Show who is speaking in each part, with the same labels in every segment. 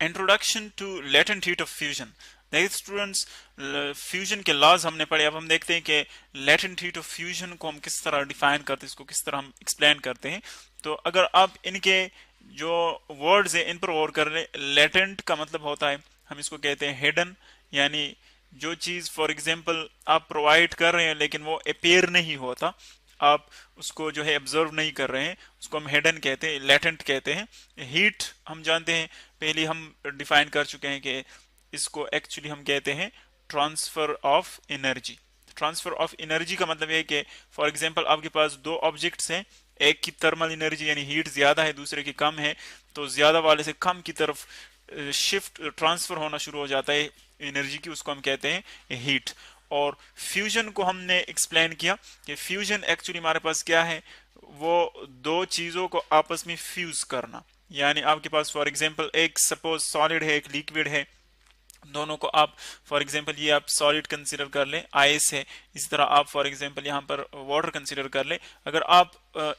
Speaker 1: Introduction to latent heat of fusion. देखिए students, fusion के laws हमने पढ़े। अब हम देखते हैं कि लेटेंट हीट ऑफ फ्यूजन को हम किस तरह डिफाइन करते हैं, इसको किस तरह हम एक्सप्लेन करते हैं। तो अगर आप इनके जो वर्ड्स है इन पर गौर कर ले, लेटेंट का मतलब होता है, हम इसको कहते हैं हिडन, यानी जो चीज फॉर एग्जांपल आप प्रोवाइड कर रहे हैं लेकिन वो अपेयर नहीं होता, आप उसको जो है ऑब्जर्व नहीं कर रहे हैं, उसको हम हिडन कहते हैं, लेटेंट कहते हैं। हीट हम जानते हैं, पहले हम डिफाइन कर चुके हैं कि इसको एक्चुअली हम कहते हैं transfer of energy. Transfer of energy का मतलब है कि फॉर एग्जांपल आपके पास दो ऑब्जेक्ट्स हैं, एक की थर्मल एनर्जी यानी हीट ज्यादा है, दूसरे की कम है, तो ज्यादा वाले से कम की तरफ शिफ्ट ट्रांसफर होना शुरू हो जाता है एनर्जी की, उसको हम कहते हैं हीट। और फ्यूजन को हमने एक्सप्लेन किया कि फ्यूजन एक्चुअली हमारे पास क्या है, वो दो चीजों को आपस में फ्यूज करना। यानी आपके पास फॉर एग्जांपल एक सपोज सॉलिड है, एक लिक्विड है, दोनों को आप फॉर एग्जांपल ये आप सॉलिड कंसीडर कर लें, आइस है, इसी तरह आप फॉर एग्जांपल यहाँ पर वाटर कंसीडर कर लें। अगर आप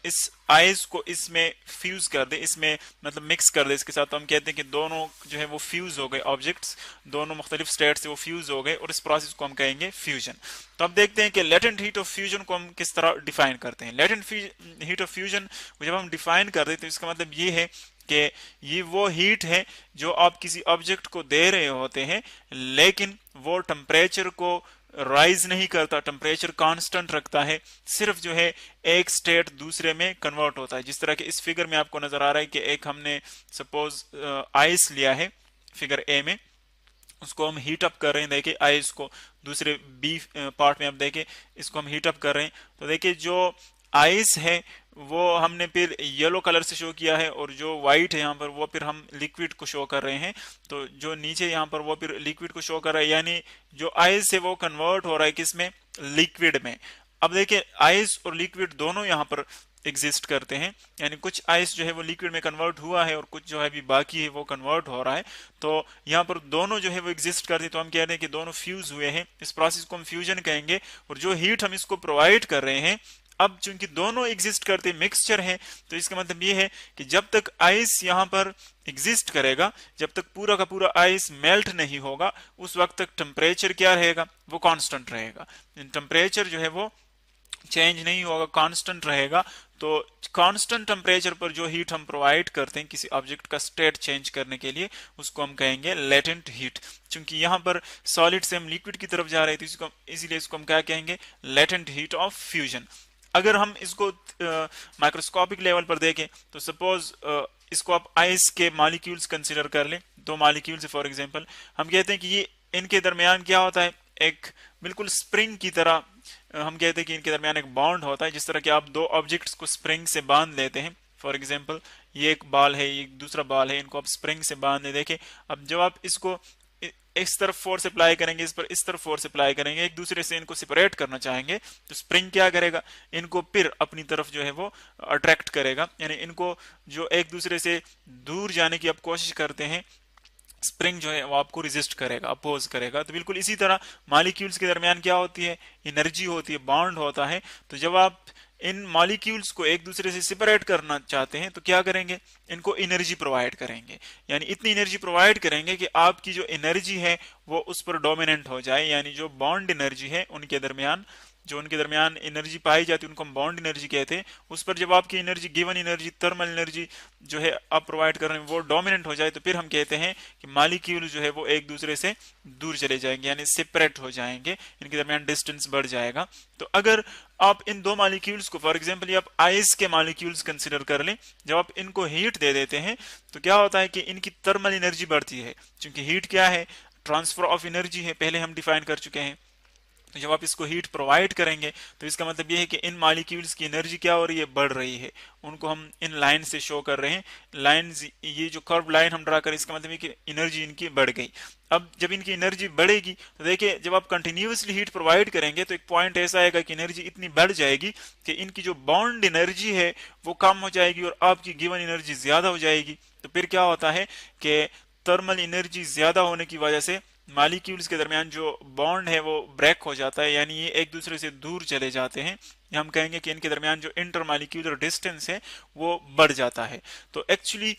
Speaker 1: इस आइस को इसमें फ्यूज कर दे, इसमें मतलब मिक्स कर दे इसके साथ, तो हम कहते हैं कि दोनों जो है वो फ्यूज हो गए, ऑब्जेक्ट्स दोनों मुख्तलिफ स्टेट से वो फ्यूज हो गए, और इस प्रोसेस को हम कहेंगे फ्यूजन। तो अब देखते हैं कि लेटेंट हीट ऑफ फ्यूजन को हम किस तरह डिफाइन करते हैं। लेटेंट हीट ऑफ फ्यूजन को जब हम डिफाइन कर देते हैं, इसका मतलब ये है कि ये वो हीट है जो आप किसी ऑब्जेक्ट को दे रहे होते हैं, लेकिन वो टेम्परेचर को राइज नहीं करता, टेम्परेचर कांस्टेंट रखता है, सिर्फ जो है एक स्टेट दूसरे में कन्वर्ट होता है। जिस तरह के इस फिगर में आपको नजर आ रहा है कि एक हमने सपोज आइस लिया है फिगर ए में, उसको हम हीट अप कर रहे हैं, देखिए आइस को दूसरे बी पार्ट में आप देखें, इसको हम हीट अप कर रहे हैं, तो देखिए जो आइस है वो हमने फिर येलो कलर से शो किया है, और जो व्हाइट है यहाँ पर वो फिर हम लिक्विड को शो कर रहे हैं। तो जो नीचे यहाँ पर वो फिर लिक्विड को शो कर रहा है, यानी जो आइस है वो कन्वर्ट हो रहा है किसमें, लिक्विड में। अब देखिए आइस और लिक्विड दोनों यहाँ पर एग्जिस्ट करते हैं, यानी कुछ आइस जो है वो लिक्विड में कन्वर्ट हुआ है और कुछ जो है अभी बाकी है वो कन्वर्ट हो रहा है। तो यहाँ पर दोनों जो है वो एग्जिस्ट करते हैं, तो हम कह रहे हैं कि दोनों फ्यूज हुए हैं, इस प्रोसेस को हम फ्यूजन कहेंगे। और जो हीट हम इसको प्रोवाइड कर रहे हैं, अब चूंकि दोनों एग्जिस्ट करते मिक्सचर है, तो इसका मतलब ये है कि जब तक आइस यहाँ पर एग्जिस्ट करेगा, जब तक पूरा का पूरा आइस मेल्ट नहीं होगा, उस वक्त तक टेम्परेचर क्या रहेगा, वो कांस्टेंट रहेगा। टेम्परेचर जो है वो चेंज नहीं होगा, कांस्टेंट रहेगा। तो कांस्टेंट टेम्परेचर पर जो हीट हम प्रोवाइड करते हैं किसी ऑब्जेक्ट का स्टेट चेंज करने के लिए, उसको हम कहेंगे लेटेंट हीट। क्योंकि यहाँ पर सॉलिड से हम लिक्विड की तरफ जा रहे थे, इसको इसीलिए इसको हम क्या कहेंगे, लेटेंट हीट ऑफ फ्यूजन। अगर हम इसको माइक्रोस्कोपिक लेवल पर देखें, तो सपोज इसको आप आइस के मॉलिक्यूल्स कंसीडर कर लें, दो मॉलिक्यूल्स फॉर एग्जांपल, हम कहते हैं कि ये इनके दरमियान क्या होता है, एक बिल्कुल स्प्रिंग की तरह हम कहते हैं कि इनके दरमियान एक बॉन्ड होता है। जिस तरह कि आप दो ऑब्जेक्ट्स को स्प्रिंग से बांध लेते हैं, फॉर एग्जांपल ये एक बॉल है, ये दूसरा बॉल है, इनको आप स्प्रिंग से बांध ले, देखें अब जब आप इसको इस तरफ फोर्स अप्लाई करेंगे, इस पर इस तरफ फोर्स अप्लाई करेंगे, एक दूसरे से इनको सेपरेट करना चाहेंगे, तो स्प्रिंग क्या करेगा, इनको फिर अपनी तरफ जो है वो अट्रैक्ट करेगा, यानी इनको जो एक दूसरे से दूर जाने की आप कोशिश करते हैं, स्प्रिंग जो है वो आपको रेजिस्ट करेगा, अपोज करेगा। तो बिल्कुल इसी तरह मॉलिक्यूल्स के दरमियान क्या होती है, एनर्जी होती है, बॉन्ड होता है। तो जब आप इन मॉलिक्यूल्स को एक दूसरे से सेपरेट करना चाहते हैं, तो क्या करेंगे, इनको एनर्जी प्रोवाइड करेंगे, यानी इतनी एनर्जी प्रोवाइड करेंगे कि आपकी जो एनर्जी है वो उस पर डोमिनेंट हो जाए, यानी जो बॉन्ड एनर्जी है उनके दरमियान, जो उनके दरमियान एनर्जी पाई जाती है उनको हम बॉन्ड एनर्जी कहते हैं, उस पर जब आपकी energy, given energy, thermal energy जो है आप प्रोवाइड कर रहे हैं वो डोमिनेंट हो जाए, तो फिर हम कहते हैं कि मॉलिक्यूल जो है वो एक दूसरे से दूर चले जाएंगे, यानी सेपरेट हो जाएंगे, इनके दरमियान डिस्टेंस बढ़ जाएगा। तो अगर आप इन दो मॉलिक्यूल्स को, फॉर एग्जांपल आप आइस के मॉलिक्यूल्स कंसीडर कर लें, जब आप इनको हीट दे देते हैं, तो क्या होता है कि इनकी थर्मल एनर्जी बढ़ती है, क्योंकि हीट क्या है, ट्रांसफर ऑफ एनर्जी है, पहले हम डिफाइन कर चुके हैं। तो जब आप इसको हीट प्रोवाइड करेंगे, तो इसका मतलब ये है कि इन मॉलिक्यूल्स की एनर्जी क्या हो रही है, बढ़ रही है, उनको हम इन लाइन से शो कर रहे हैं, लाइंस, ये जो कर्व लाइन हम ड्रा करें, इसका मतलब है कि एनर्जी इनकी बढ़ गई। अब जब इनकी एनर्जी बढ़ेगी, तो देखिए जब आप कंटिन्यूसली हीट प्रोवाइड करेंगे, तो एक पॉइंट ऐसा आएगा कि एनर्जी इतनी बढ़ जाएगी कि इनकी जो बॉन्ड एनर्जी है वो कम हो जाएगी और आपकी गिवन एनर्जी ज्यादा हो जाएगी। तो फिर क्या होता है कि थर्मल एनर्जी ज्यादा होने की वजह से मॉलिक्यूल्स के दरमियान जो बॉन्ड है वो ब्रेक हो जाता है, यानी ये एक दूसरे से दूर चले जाते हैं, या हम कहेंगे कि इनके दरमियान जो इंटर मॉलिक्यूलर डिस्टेंस है वो बढ़ जाता है। तो एक्चुअली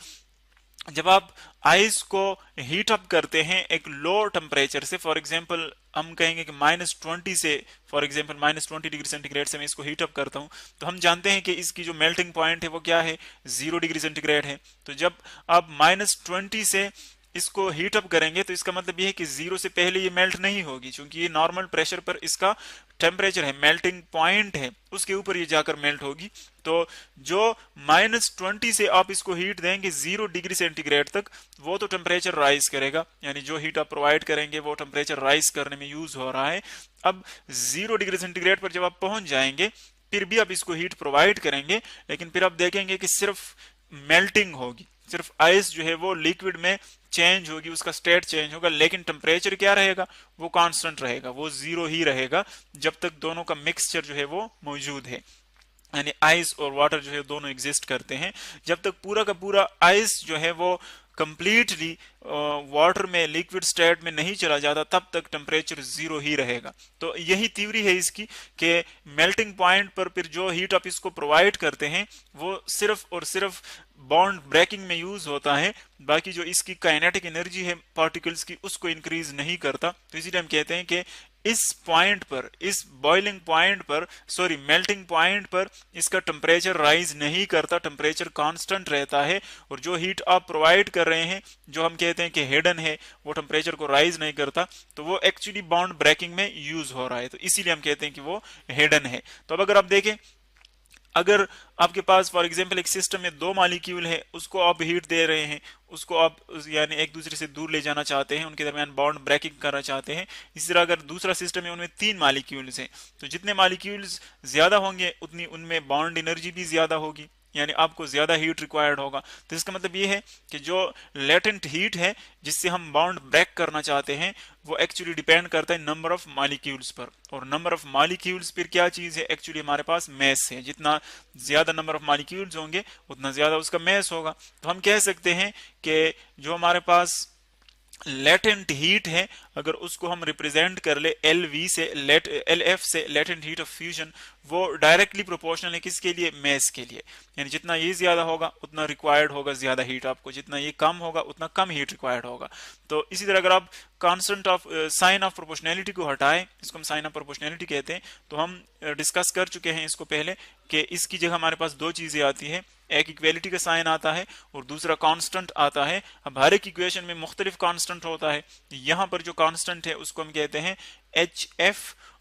Speaker 1: जब आप आइस को हीट अप करते हैं एक लो टेम्परेचर से, फॉर एग्जांपल हम कहेंगे कि -20 से, फॉर एग्जांपल -20 डिग्री सेंटीग्रेड से मैं इसको हीट अप करता हूं, तो हम जानते हैं कि इसकी जो मेल्टिंग पॉइंट है वो क्या है, 0 डिग्री सेंटीग्रेड है। तो जब आप -20 से इसको हीट अप करेंगे तो इसका मतलब ये है कि 0 से पहले ये मेल्ट नहीं होगी, क्योंकि ये नॉर्मल प्रेशर पर इसका टेम्परेचर है, मेल्टिंग पॉइंट है, उसके ऊपर ये जाकर मेल्ट होगी। तो जो -20 से आप इसको हीट देंगे 0 डिग्री सेंटीग्रेड तक, वो तो टेम्परेचर राइज करेगा, यानी जो हीट आप प्रोवाइड करेंगे वो टेम्परेचर राइज करने में यूज हो रहा है। अब 0 डिग्री सेंटीग्रेड पर जब आप पहुंच जाएंगे फिर भी आप इसको हीट प्रोवाइड करेंगे, लेकिन फिर आप देखेंगे कि सिर्फ मेल्टिंग होगी, सिर्फ आइस जो है वो लिक्विड में चेंज होगी, उसका स्टेट चेंज होगा, लेकिन टेम्परेचर क्या रहेगा, वो कांस्टेंट रहेगा, वो 0 ही रहेगा जब तक दोनों का मिक्सचर जो है वो मौजूद है, यानी आइस और वाटर जो है दोनों एग्जिस्ट करते हैं। जब तक पूरा का पूरा आइस जो है वो कंप्लीटली वाटर में लिक्विड स्टेट में नहीं चला जाता तब तक टेम्परेचर 0 ही रहेगा। तो यही थ्योरी है इसकी कि मेल्टिंग पॉइंट पर फिर जो हीट आप इसको प्रोवाइड करते हैं वो सिर्फ और सिर्फ बॉन्ड ब्रेकिंग में यूज होता है, बाकी जो इसकी काइनेटिक एनर्जी है पार्टिकल्स की उसको इंक्रीज नहीं करता। तो इसीलिए हम कहते हैं कि इस पॉइंट पर, इस बॉइलिंग पॉइंट पर, सॉरी मेल्टिंग पॉइंट पर इसका टेम्परेचर राइज नहीं करता, टेम्परेचर कांस्टेंट रहता है, और जो हीट आप प्रोवाइड कर रहे हैं जो हम कहते हैं कि हिडन है, वो टेम्परेचर को राइज नहीं करता, तो वो एक्चुअली बॉन्ड ब्रेकिंग में यूज हो रहा है, तो इसीलिए हम कहते हैं कि वो हिडन है। तो अब अगर आप देखें, अगर आपके पास फॉर एग्जांपल एक सिस्टम में 2 मॉलिक्यूल है, उसको आप हीट दे रहे हैं, उसको आप यानी एक दूसरे से दूर ले जाना चाहते हैं, उनके दरमियान बॉन्ड ब्रेकिंग करना चाहते हैं। इसी तरह अगर दूसरा सिस्टम है उनमें 3 मॉलिक्यूल्स हैं, तो जितने मॉलिक्यूल्स ज्यादा होंगे उतनी उनमें बॉन्ड एनर्जी भी ज्यादा होगी, यानी आपको ज्यादा हीट रिक्वायर्ड होगा। तो इसका मतलब ये है कि जो लेटेंट हीट है जिससे हम बॉन्ड ब्रेक करना चाहते हैं वो एक्चुअली डिपेंड करता है नंबर ऑफ मॉलिक्यूल्स पर, और नंबर ऑफ मॉलिक्यूल्स फिर क्या चीज है, एक्चुअली हमारे पास मैस है, जितना ज्यादा नंबर ऑफ मॉलिक्यूल्स होंगे उतना ज्यादा उसका मैस होगा। तो हम कह सकते हैं कि जो हमारे पास लेटेंट हीट है, अगर उसको हम रिप्रेजेंट कर ले LV से, LF से, लेटेंट हीट ऑफ फ्यूजन, वो डायरेक्टली प्रोपोर्शनल है किसके लिए, मैस के लिए, यानी जितना ये ज्यादा होगा उतना रिक्वायर्ड होगा ज्यादा हीट आपको, जितना ये कम होगा उतना कम हीट रिक्वायर्ड होगा। तो इसी तरह अगर आप constant of sine of proportionality को हटाएं, इसको हम साइन ऑफ प्रोपोर्शनैलिटी कहते हैं, तो हम डिस्कस कर चुके हैं इसको पहले कि इसकी जगह हमारे पास 2 चीजें आती है, एक इक्वेलिटी का साइन आता है और दूसरा कांस्टेंट आता है। अब हर एक इक्वेशन में मुख्तलिफ कांस्टेंट होता है, यहाँ पर जो कांस्टेंट है उसको हम कहते हैं HF,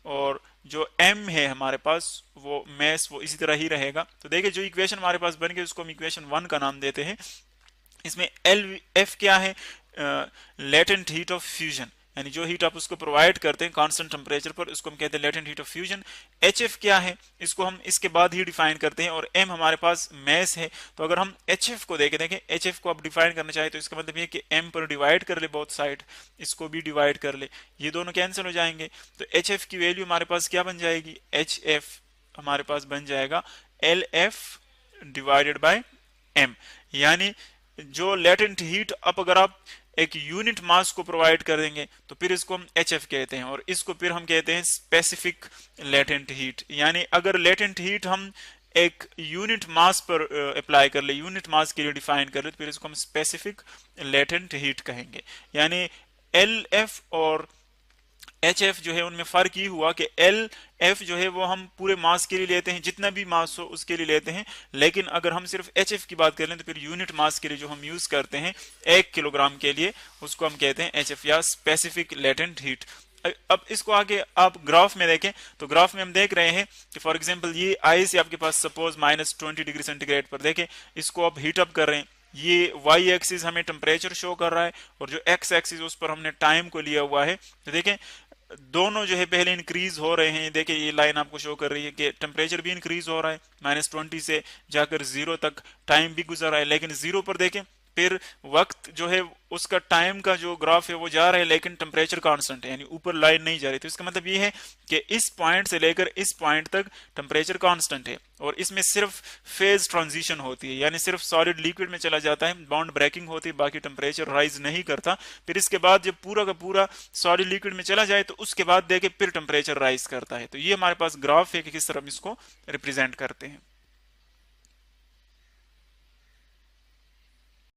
Speaker 1: और जो M है हमारे पास वो मैस, वो इसी तरह ही रहेगा। तो देखिए जो इक्वेशन हमारे पास बन गई उसको हम इक्वेशन 1 का नाम देते हैं। इसमें LF क्या है, लेटेंट हीट ऑफ फ्यूजन, यानी जो हीट आप उसको प्रोवाइड करते हैं कांस्टेंट टेम्परेचर पर, उसको हम कहते हैं latent heat of fusion. HF क्या है, इसको हम इसके बाद ही डिफाइन करते हैं, और M हमारे पास मैस है। तो अगर हम HF को देखें, HF को आप डिफाइन करना चाहे तो इसका मतलब ये कि M पर डिवाइड कर ले बोथ साइड, इसको भी डिवाइड कर ले, ये दोनों कैंसिल हो जाएंगे, तो HF की वैल्यू हमारे पास क्या बन जाएगी, HF हमारे पास बन जाएगा LF डिवाइडेड बाय M, यानी जो लेटेंट हीट, अब अगर आप एक यूनिट मास को प्रोवाइड कर देंगे तो फिर इसको हम HF कहते हैं, और इसको फिर हम कहते हैं स्पेसिफिक लेटेंट हीट, यानी अगर लेटेंट हीट हम एक यूनिट मास पर अप्लाई कर ले, यूनिट मास के लिए डिफाइन कर ले, तो फिर इसको हम स्पेसिफिक लेटेंट हीट कहेंगे। यानी LF और HF जो है उनमें फर्क ये हुआ कि LF जो है वो हम पूरे मास के लिए लेते हैं, जितना भी मास हो उसके लिए लेते हैं, लेकिन अगर हम सिर्फ HF की बात कर लें तो फिर यूनिट मास के लिए जो हम यूज करते हैं 1 किलोग्राम के लिए, उसको हम कहते हैं HF या स्पेसिफिक लेटेंट हीट। अब इसको आगे आप ग्राफ में देखें तो ग्राफ में हम देख रहे हैं कि फॉर एग्जांपल ये आइस आपके पास सपोज -20 डिग्री सेंटीग्रेड पर, देखें इसको आप हीट अप कर रहे हैं, ये वाई एक्सिस हमें टेम्परेचर शो कर रहा है और जो एक्स एक्सिस उस पर हमने टाइम को लिया हुआ है। तो देखें दोनों जो है पहले इंक्रीज हो रहे हैं, देखिए ये लाइन आपको शो कर रही है कि टेम्परेचर भी इंक्रीज हो रहा है, -20 से जाकर 0 तक टाइम भी गुजर रहा है, लेकिन 0 पर देखें फिर वक्त जो है उसका टाइम का जो ग्राफ है वो जा रहा है, लेकिन टेम्परेचर कांस्टेंट है, यानी ऊपर लाइन नहीं जा रही। तो इसका मतलब ये है कि इस पॉइंट से लेकर इस पॉइंट तक टेम्परेचर कांस्टेंट है, और इसमें सिर्फ फेज ट्रांजिशन होती है, यानी सिर्फ सॉलिड लिक्विड में चला जाता है, बॉन्ड ब्रेकिंग होती है, बाकी टेम्परेचर राइज नहीं करता। फिर इसके बाद जब पूरा का पूरा सॉलिड लिक्विड में चला जाए तो उसके बाद देखे फिर टेम्परेचर राइज करता है। तो ये हमारे पास ग्राफ है कि किस तरह हम इसको रिप्रेजेंट करते हैं।